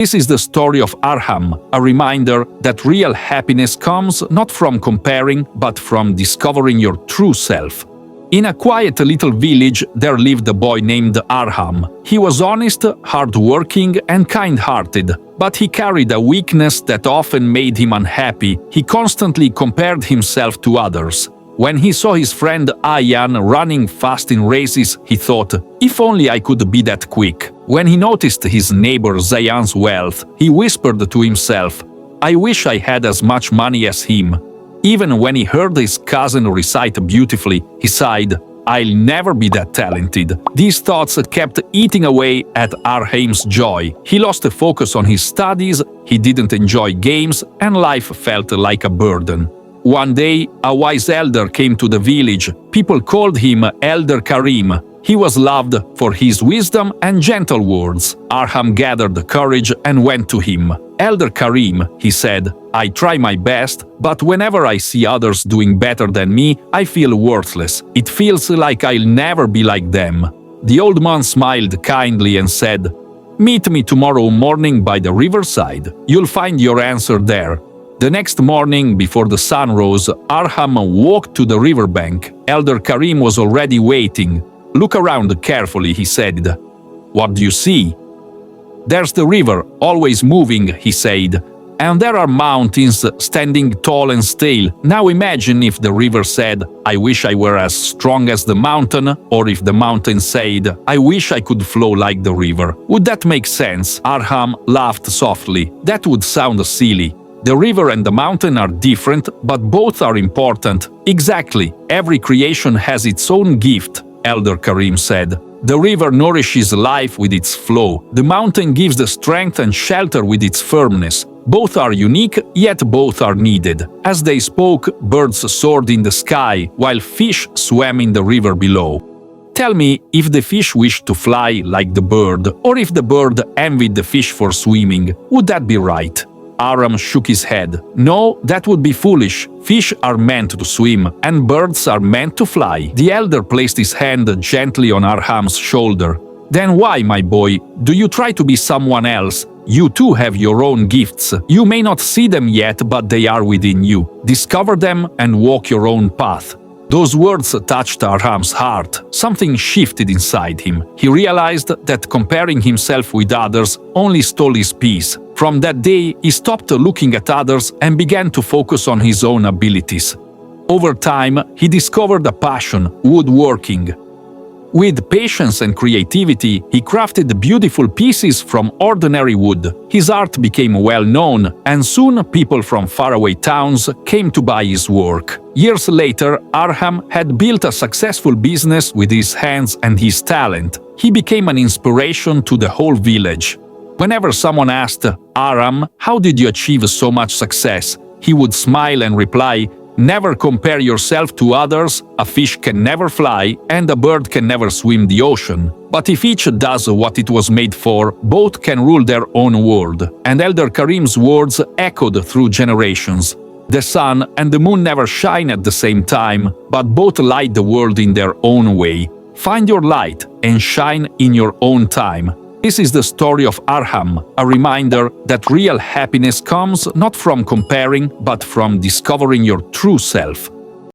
This is the story of Arham, a reminder that real happiness comes not from comparing, but from discovering your true self. In a quiet little village, there lived a boy named Arham. He was honest, hard-working, and kind-hearted, but he carried a weakness that often made him unhappy. He constantly compared himself to others. When he saw his friend Ayan running fast in races, he thought, if only I could be that quick. When he noticed his neighbor Zayan's wealth, he whispered to himself, I wish I had as much money as him. Even when he heard his cousin recite beautifully, he sighed, I'll never be that talented. These thoughts kept eating away at Arham's joy. He lost focus on his studies, he didn't enjoy games, and life felt like a burden. One day, a wise elder came to the village. People called him Elder Karim. He was loved for his wisdom and gentle words. Arham gathered courage and went to him. Elder Karim, he said, I try my best, but whenever I see others doing better than me, I feel worthless. It feels like I'll never be like them. The old man smiled kindly and said, Meet me tomorrow morning by the riverside. You'll find your answer there. The next morning, before the sun rose, Arham walked to the riverbank. Elder Karim was already waiting. Look around carefully, he said. What do you see? There's the river, always moving, he said. And there are mountains standing tall and still. Now imagine if the river said, I wish I were as strong as the mountain, or if the mountain said, I wish I could flow like the river. Would that make sense? Arham laughed softly. That would sound silly. The river and the mountain are different, but both are important. Exactly. Every creation has its own gift, Elder Karim said. The river nourishes life with its flow. The mountain gives the strength and shelter with its firmness. Both are unique, yet both are needed. As they spoke, birds soared in the sky, while fish swam in the river below. Tell me if the fish wished to fly like the bird, or if the bird envied the fish for swimming. Would that be right? Arham shook his head. No, that would be foolish. Fish are meant to swim, and birds are meant to fly. The elder placed his hand gently on Arham's shoulder. Then why, my boy, do you try to be someone else? You too have your own gifts. You may not see them yet, but they are within you. Discover them and walk your own path. Those words touched Arham's heart. Something shifted inside him. He realized that comparing himself with others only stole his peace. From that day, he stopped looking at others and began to focus on his own abilities. Over time, he discovered a passion, woodworking. With patience and creativity, he crafted beautiful pieces from ordinary wood. His art became well known, and soon people from faraway towns came to buy his work. Years later, Arham had built a successful business with his hands and his talent. He became an inspiration to the whole village. Whenever someone asked, Arham, how did you achieve so much success? He would smile and reply, never compare yourself to others, a fish can never fly, and a bird can never swim the ocean. But if each does what it was made for, both can rule their own world. And Elder Karim's words echoed through generations. The sun and the moon never shine at the same time, but both light the world in their own way. Find your light and shine in your own time. This is the story of Arham, a reminder that real happiness comes not from comparing, but from discovering your true self.